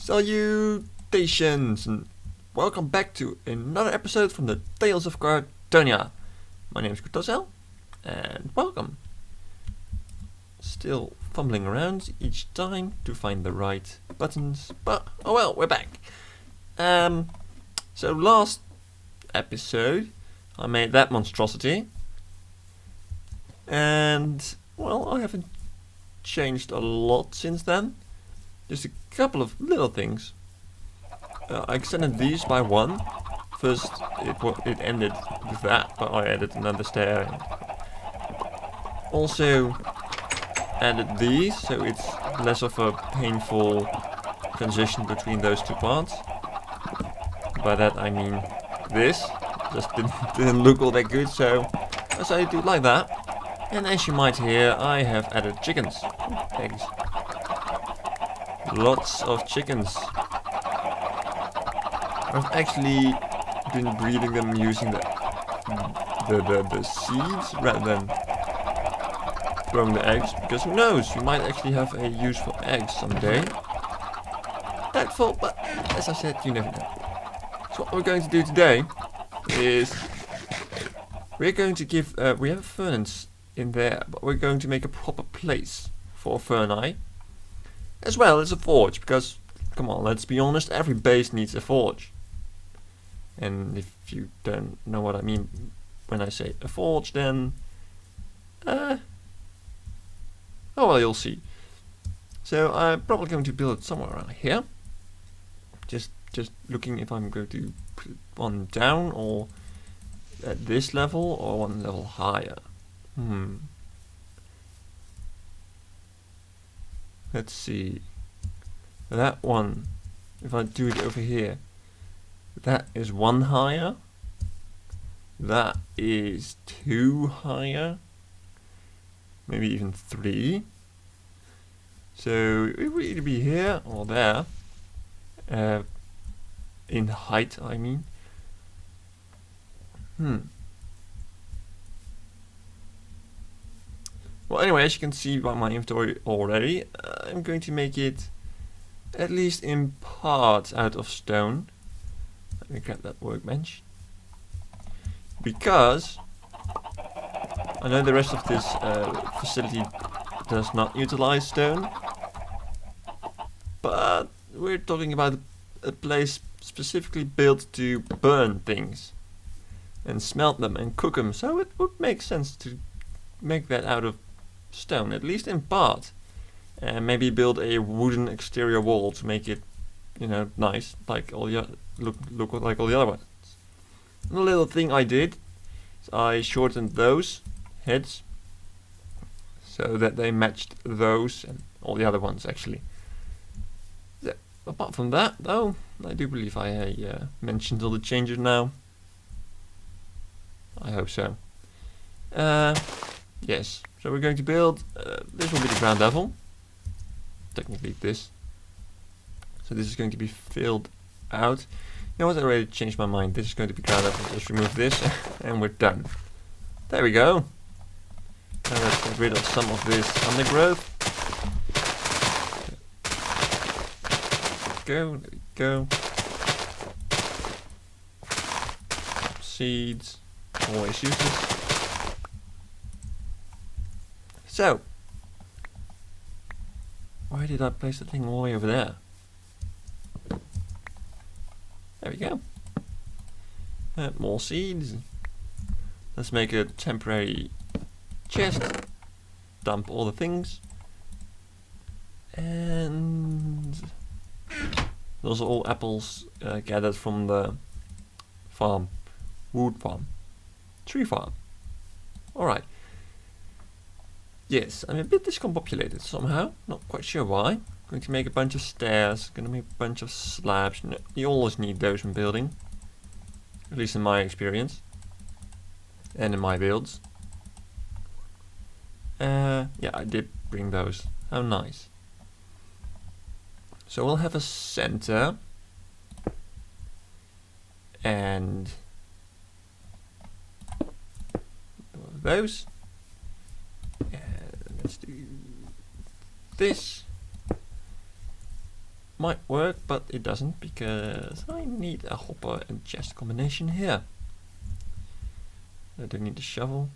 Salutations and welcome back to another episode from the Tales of Kartonia. My name is Kartosael and welcome. Still fumbling around each time to find the right buttons, but oh well, we're back. So last episode I made that monstrosity and well, I haven't changed a lot since then. Just a couple of little things. I extended these by one. First, it ended with that, but I added another stair. Also, added these, so it's less of a painful transition between those two parts. By that I mean this. Just didn't look all that good, so I decided to do it like that. And as you might hear, I have added chickens. Eggs. Lots of chickens. I've actually been breeding them using the seeds rather than throwing the eggs, because who knows, you might actually have a use for eggs someday. Doubtful, but as I said, you never know. So what we're going to do today is we're going to give we have a furnace in there, but we're going to make a proper place for Ferni, as well as a forge, because come on, let's be honest, every base needs a forge. And if you don't know what I mean when I say a forge, then oh well, you'll see. So I'm probably going to build it somewhere around here. Just looking if I'm going to put one down or at this level or one level higher. Let's see. That one, if I do it over here, that is one higher. That is two higher. Maybe even three. So it will either be here or there. In height, I mean. Well, anyway, as you can see by my inventory already, I'm going to make it at least in part out of stone. Let me grab that workbench. Because I know the rest of this facility does not utilize stone. But we're talking about a place specifically built to burn things. And smelt them and cook them. So it would make sense to make that out of stone, at least in part. And maybe build a wooden exterior wall to make it, you know, nice, like all the look like all the other ones. And a little thing I did is I shortened those heads so that they matched those and all the other ones actually. So, apart from that, though, I do believe I mentioned all the changes now. I hope so. Yes. So we're going to build. This will be the ground level. Technically this. So this is going to be filled out. You know what, I already changed my mind. This is going to be ground level. Just remove this and we're done. There we go. Now let's get rid of some of this undergrowth. There we go. Seeds. Always useless. So, why did I place the thing all the way over there? There we go. More seeds. Let's make a temporary chest. Dump all the things. And those are all apples gathered from the farm. Wood farm. Tree farm. Alright. Yes, I'm a bit discombobulated somehow. Not quite sure why. Going to make a bunch of stairs. Going to make a bunch of slabs. No, you always need those in building. At least in my experience. And in my builds. Yeah, I did bring those. How nice. So we'll have a center. And those. Let's do this. might work, but it doesn't because I need a hopper and chest combination here. I don't need a shovel.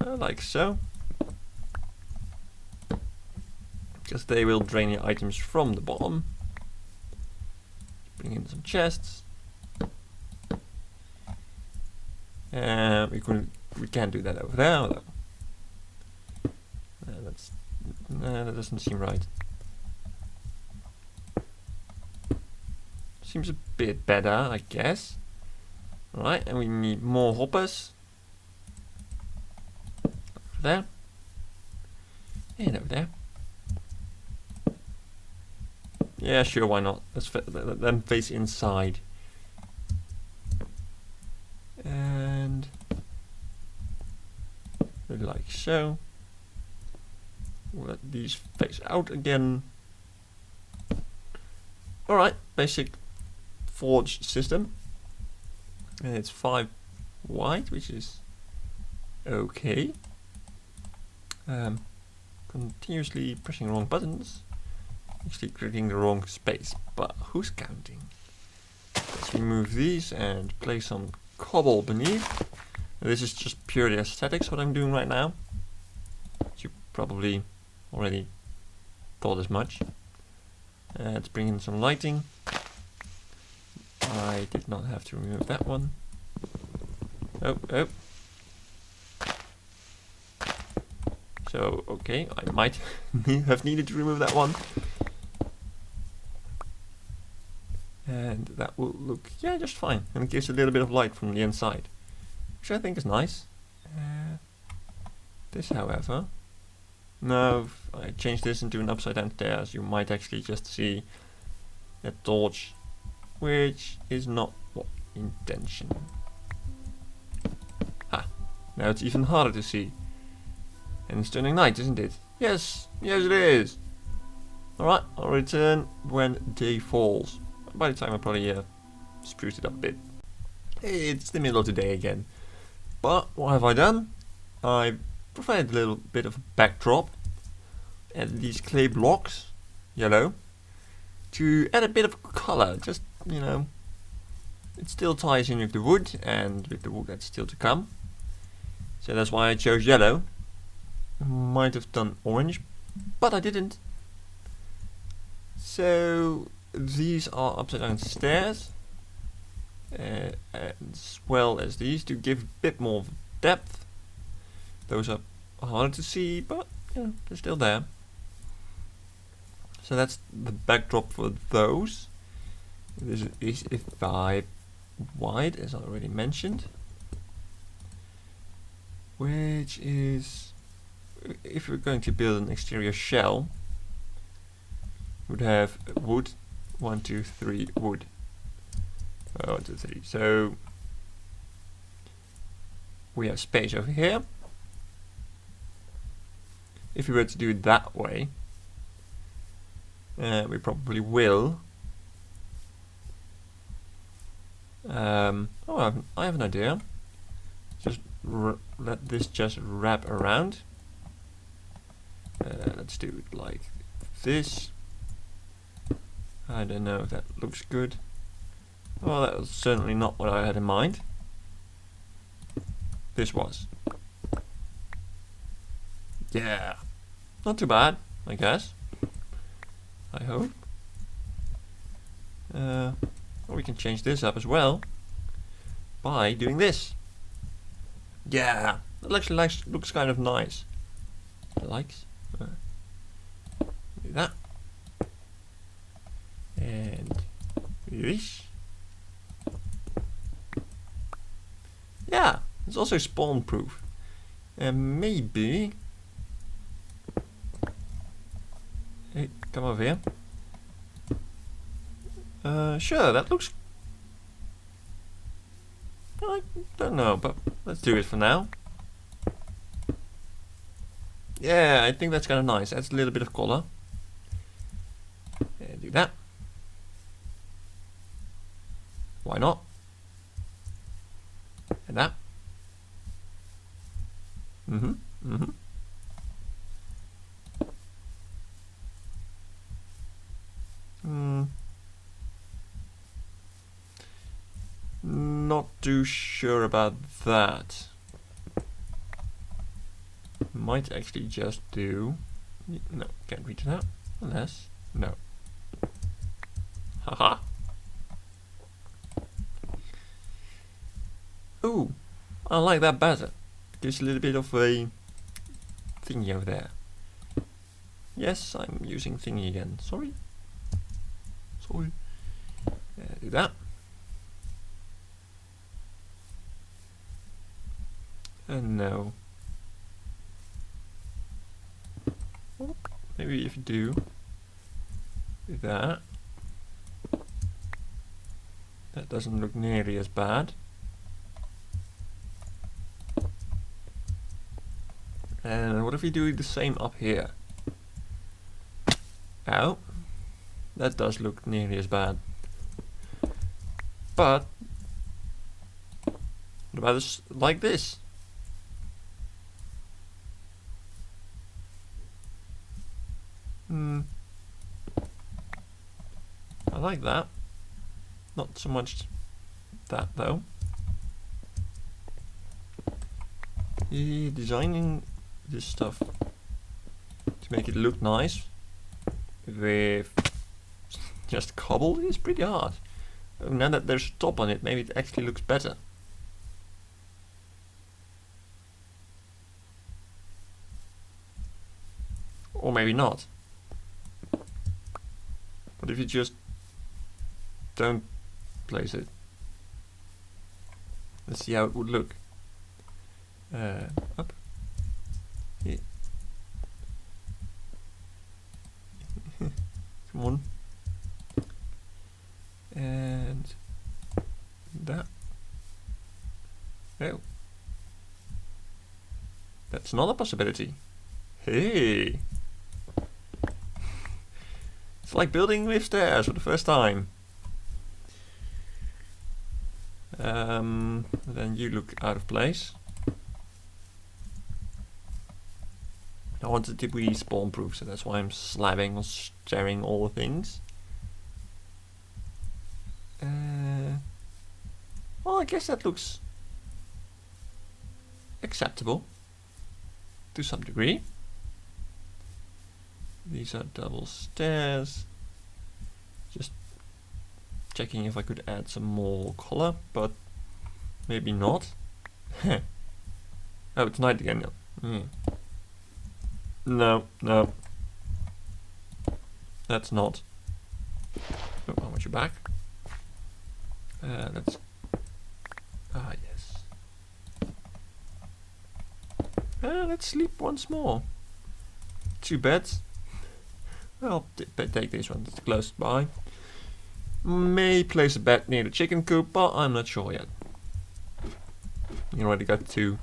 Like so. Because they will drain the items from the bottom. Bring in some chests. We can't do that over there though. That doesn't seem right. Seems a bit better, I guess. Alright, and we need more hoppers. Over there. And over there. Yeah, sure, why not? Let's let them face inside. And like so. We'll let these face out again. Alright, basic forge system. And it's 5 wide, which is okay. Continuously pressing the wrong buttons. Actually creating the wrong space, but who's counting? Let's remove these and place some cobble beneath. This is just purely aesthetics what I'm doing right now. You probably already thought as much. Let's bring in some lighting. I did not have to remove that one. Oh. So, okay, I might have needed to remove that one. And that will look, yeah, just fine. And it gives a little bit of light from the inside, which I think is nice. This, however, no, if I change this into an upside down stairs, you might actually just see a torch, which is not what intention. Ha! Now it's even harder to see. And it's turning night, isn't it? Yes, yes it is. Alright, I'll return when day falls. By the time I probably spruced it up a bit. It's the middle of the day again. But what have I done? I provided a little bit of a backdrop and these clay blocks, yellow, to add a bit of color. Just, you know, it still ties in with the wood and with the wood that's still to come. So that's why I chose yellow. Might have done orange, but I didn't. So these are upside down stairs, as well as these to give a bit more depth. Those are harder to see, but you know, they're still there. So that's the backdrop for those. This is a 5 wide, as I already mentioned, which is, if we're going to build an exterior shell, would have wood, 1, 2, 3 wood. 1, 2, 3. So we have space over here. If we were to do it that way, we probably will. I have an idea. Just let this just wrap around. Let's do it like this. I don't know if that looks good. Well, that was certainly not what I had in mind. This was. Yeah. Not too bad, I guess. I hope. Or we can change this up as well by doing this. Yeah, that actually looks kind of nice. Likes. Do that. And this. Yeah, it's also spawn proof. And maybe. Hey, come over here. Sure, that looks. I don't know, but let's do it for now. Yeah, I think that's kind of nice. Adds a little bit of color. And do that. Why not? And that. not too sure about that. Might actually just do... No, can't reach that. Unless... No. Haha. Ooh, I like that better. Gives a little bit of a thingy over there. Yes, I'm using thingy again. Sorry. Sorry. Do that. And no. Oh, maybe if you do that. That doesn't look nearly as bad. And what if we do the same up here? Ow. That does look nearly as bad. But what about this, like this? I like that. Not so much that though. Designing this stuff to make it look nice with just cobble is pretty hard. Now that there's a top on it, maybe it actually looks better. Or maybe not. What if you just don't place it? Let's see how it would look. Up. Yeah. Come on. And that. Oh. That's another possibility. Hey! It's like building with stairs for the first time. Then you look out of place. I wanted it to be spawn proof, so that's why I'm slabbing or staring all the things. Well, I guess that looks acceptable to some degree. These are double stairs. Just checking if I could add some more color, but maybe not. Oh, it's night again. No, no. That's not. Oh, I want you back. Let's... Ah, yes. Let's sleep once more. 2 beds. I'll take this one, it's close by. May place a bed near the chicken coop, but I'm not sure yet. You already got 2.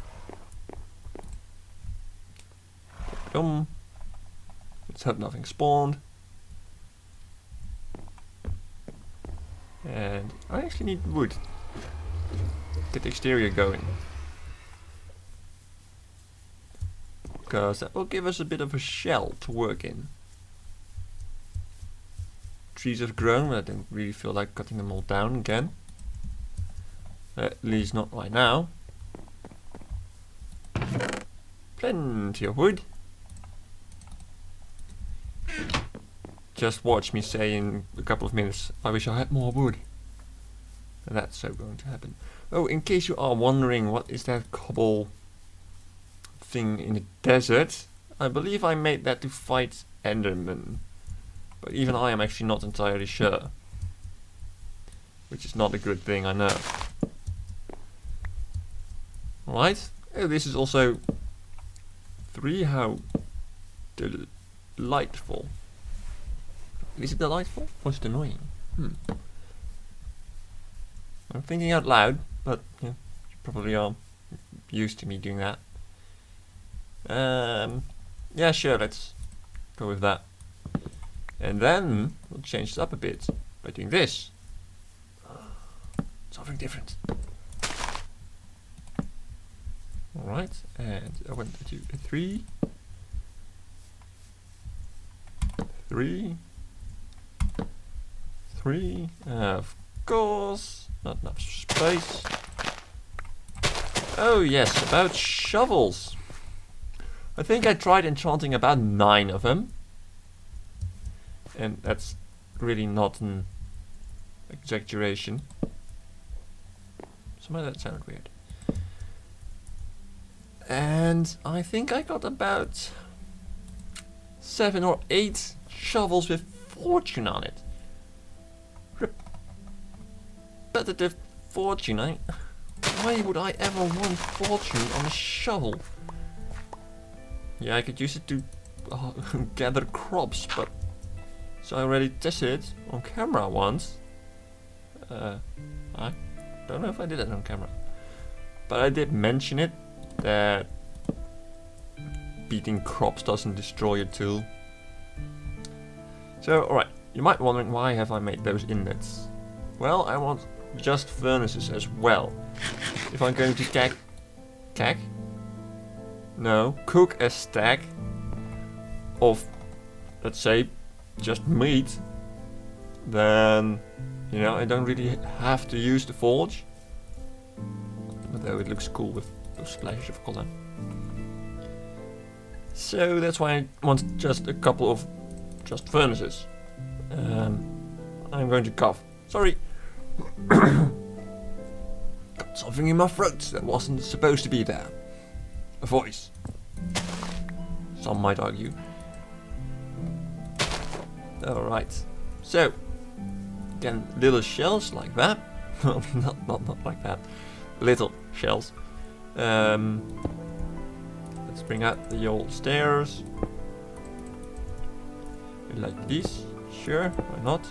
Let's hope nothing spawned. And I actually need wood. Get the exterior going. Because that will give us a bit of a shell to work in. Trees have grown, but I don't really feel like cutting them all down again. At least not right now. Plenty of wood. Just watch me say in a couple of minutes, I wish I had more wood. And that's so going to happen. Oh, in case you are wondering, what is that cobble thing in the desert? I believe I made that to fight Enderman. But even I am actually not entirely sure. Which is not a good thing, I know. Right. Oh, this is also 3. How delightful. Is it delightful or is it annoying? I'm thinking out loud, but yeah, you probably are used to me doing that. Yeah, sure, let's go with that. And then we'll change it up a bit by doing this. Something different. Alright, and I went to do a 3. 3. 3. course. Not enough space. Oh yes, about shovels. I think I tried enchanting about 9 of them. And that's really not an exaggeration. Somehow that sounded weird. And I think I got about 7 or 8 shovels with fortune on it. Repetitive fortune. Why would I ever want fortune on a shovel? Yeah, I could use it to gather crops, but so I already tested it on camera once. I don't know if I did it on camera, but I did mention it, that beating crops doesn't destroy your tool. So, alright, you might be wondering, why have I made those inlets? Well, I want just furnaces as well. If I'm going to cook a stack of, let's say, just meat, then, you know, I don't really have to use the forge. Although it looks cool with those splashes of color. So that's why I want just a couple of just furnaces. I'm going to cough. Sorry. Got something in my throat that wasn't supposed to be there. A voice. Some might argue. Alright. So, again, little shells like that. not like that. Little shells. Let's bring out the old stairs. Like this. Sure, why not?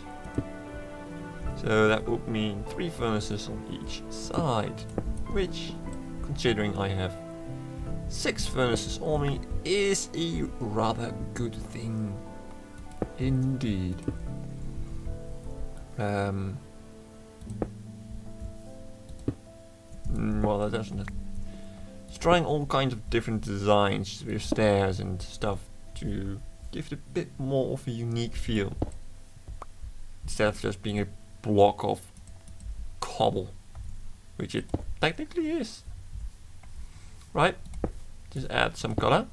So that would mean 3 furnaces on each side. Which, considering I have 6 furnaces on me, is a rather good thing. Indeed. Well, that doesn't. It's trying all kinds of different designs with stairs and stuff to give it a bit more of a unique feel. Instead of just being a block of cobble, which it technically is. Right? Just add some color.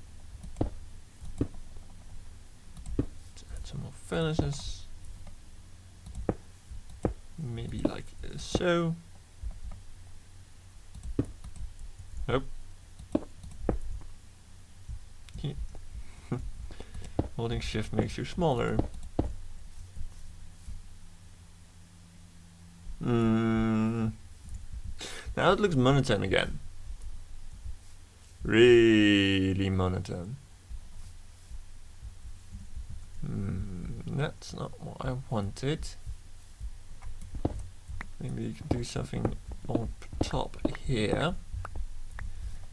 Let's add some more furnaces. Maybe like so. Nope. Holding shift makes you smaller. Now it looks monotone again. Really monotone. That's not what I wanted. Maybe you can do something on top here.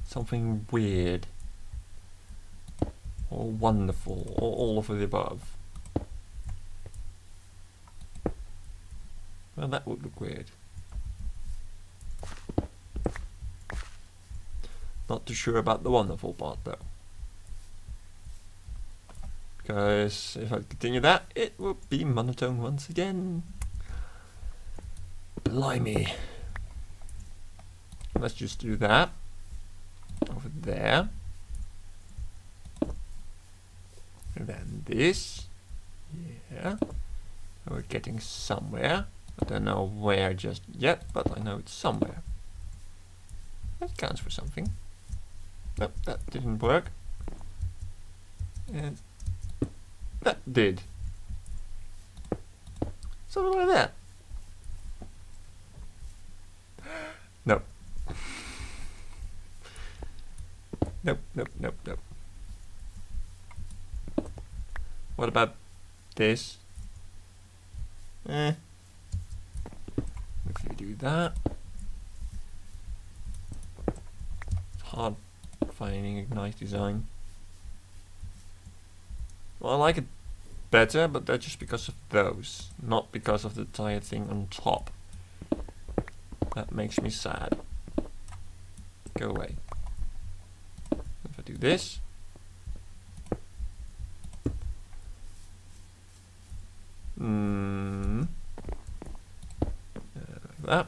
Something weird. Or wonderful. Or all of the above. Well, that would look weird. Not too sure about the wonderful part though. Because if I continue that, it would be monotone once again. Blimey. Let's just do that. Over there. And then this. Yeah. We're getting somewhere. I don't know where just yet, but I know it's somewhere. That counts for something. Nope, that didn't work. And that did. Something like that. Nope. Nope, nope, nope, nope. What about this? If you do that. It's hard finding a nice design. Well, I like it better, but that's just because of those, not because of the entire thing on top. That makes me sad. Go away. If I do this. that.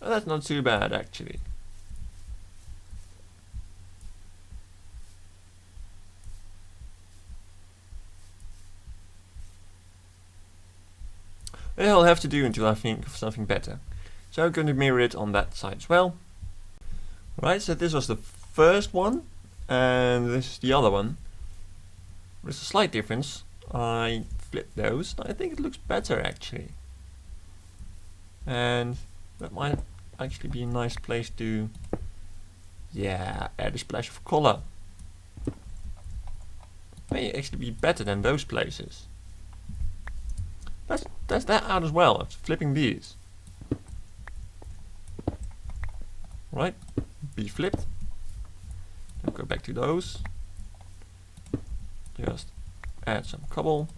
Oh, that's not too bad actually. I'll have to do until I think of something better. So I'm going to mirror it on that side as well. Right, so this was the first one, and this is the other one. There's a slight difference. I flipped those. I think it looks better actually. And that might actually be a nice place to, yeah, add a splash of color. May actually be better than those places. That's that out as well. It's flipping these. Right, be flipped. Then go back to those. Just add some cobble.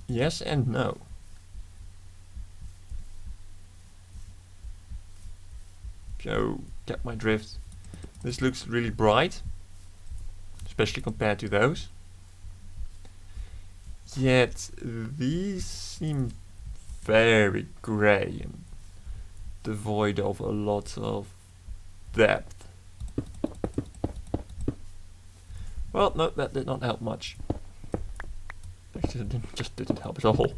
Yes and no. So, get my drift. This looks really bright, especially compared to those. Yet these seem very grey and devoid of a lot of depth. Well, no, that did not help much. Actually, it just didn't help at all.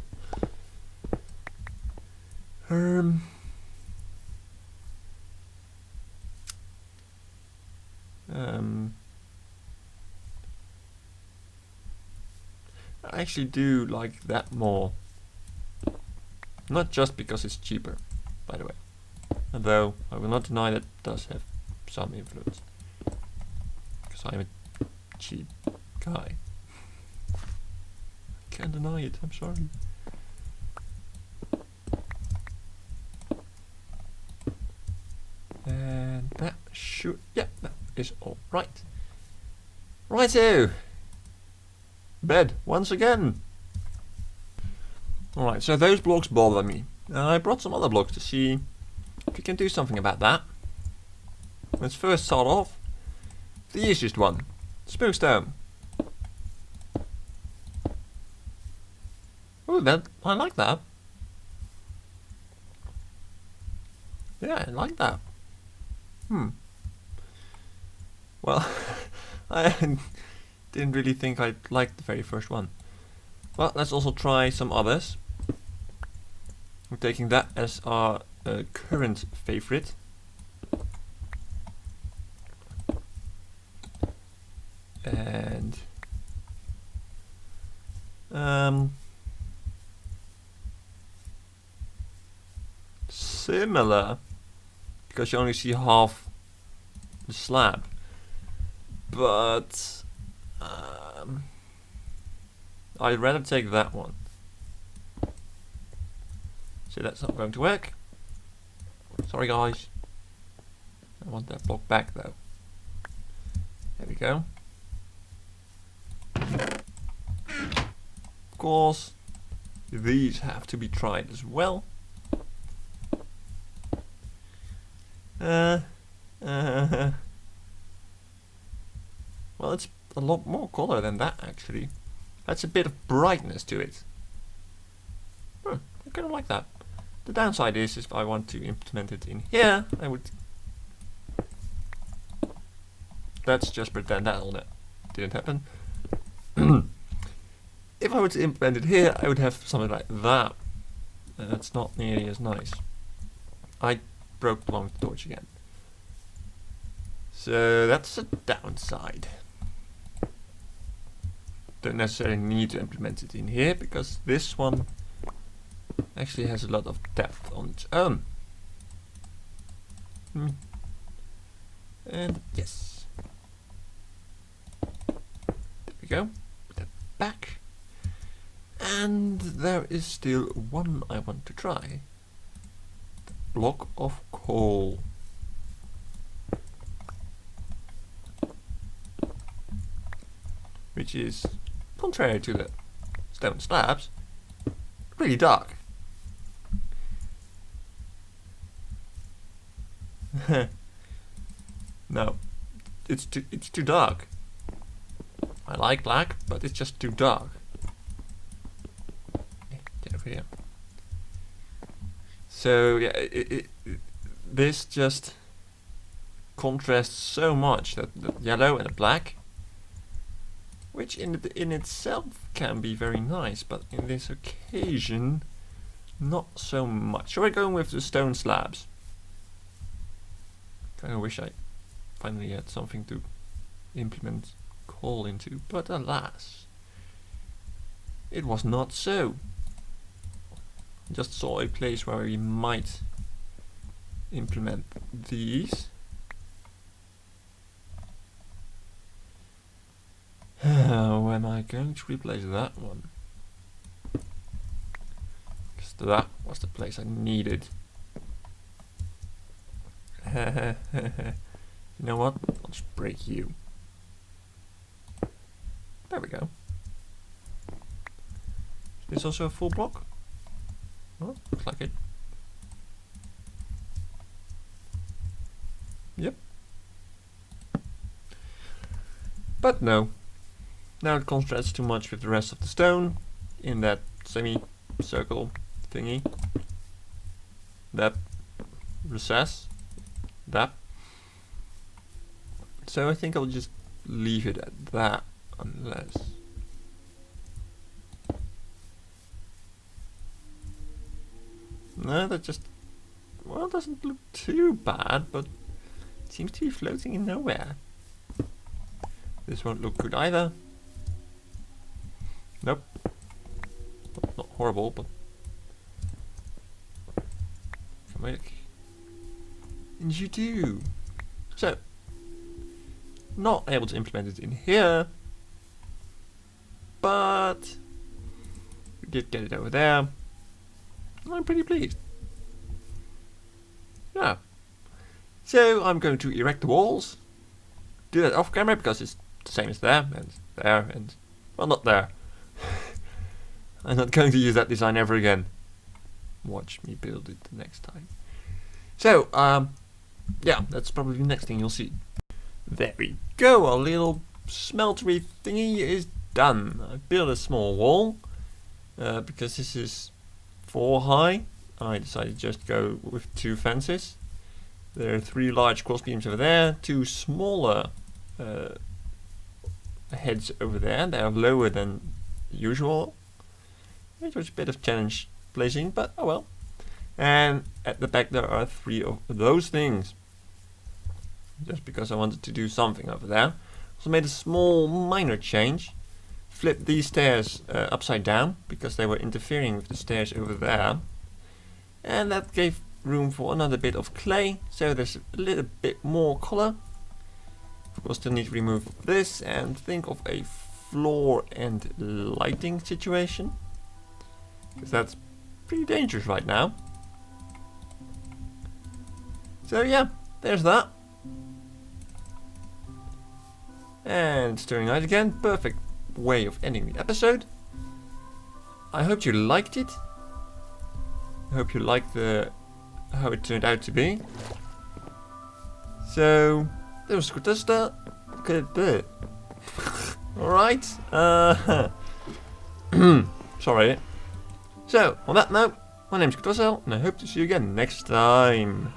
I actually do like that more. Not just because it's cheaper, by the way. Although, I will not deny that does have some influence. Because I'm a cheap guy. I can't deny it, I'm sorry. And that should, yeah, that is alright. Righto! Bed, once again. Alright, so those blocks bother me. I brought some other blocks to see if we can do something about that. Let's first start off the easiest one, smokestone. Oh, that, I like that. Yeah, I like that. Well, I didn't really think I'd like the very first one. Well, let's also try some others. We're taking that as our current favorite. And similar, because you only see half the slab, but I'd rather take that one. So that's not going to work. Sorry guys. I want that block back though. There we go. Of course, these have to be tried as well. Well, it's a lot more color than that actually. That's a bit of brightness to it. I kind of like that. The downside is if I want to implement it in here, I would... Let's just pretend that all that didn't happen. If I were to implement it here, I would have something like that. That's not nearly as nice. I broke along the torch again. So that's a downside. Don't necessarily need to implement it in here because this one actually has a lot of depth on its own. And yes. There we go. Put that back. And there is still one I want to try. The block of coal. Which is, contrary to the stone slabs, really dark. No, it's too dark. I like black, but it's just too dark. Get over here. So yeah, this just contrasts so much, that the yellow and the black, which in itself can be very nice, but in this occasion, not so much. So we're going with the stone slabs. Kind of wish I finally had something to implement coal into, but alas, it was not so. Just saw a place where we might implement these. How am I going to replace that one? Because that was the place I needed. You know what? I'll just break you. There we go. Is this also a full block? Oh, looks like it. Yep. But no. Now it contrasts too much with the rest of the stone in that semi-circle thingy. That recess. That. So I think I'll just leave it at that, unless... No, that just, well, doesn't look too bad, but it seems to be floating in nowhere. This won't look good either. Nope. Not horrible, but can make. And you do. So, not able to implement it in here, but we did get it over there. I'm pretty pleased. Yeah. So I'm going to erect the walls. Do that off camera because it's the same as there and well, not there. I'm not going to use that design ever again. Watch me build it the next time. So yeah, that's probably the next thing you'll see. There we go. Our little smeltery thingy is done. I built a small wall because this is 4 high. I decided to just go with 2 fences. There are 3 large cross beams over there, 2 smaller heads over there. They are lower than usual. It was a bit of challenge placing, but oh well. And at the back there are 3 of those things. Just because I wanted to do something over there. Also made a small minor change. Flipped these stairs upside down because they were interfering with the stairs over there, and that gave room for another bit of clay, so there's a little bit more color. Of course, still need to remove this and think of a floor and lighting situation, because that's pretty dangerous right now. So yeah, there's that. And it's turning night again. Perfect way of ending the episode. I hope you liked it. I hope you liked how it turned out to be. So there was Kartosael. Alright. Sorry. So on that note, my name is Kartosael, and I hope to see you again next time.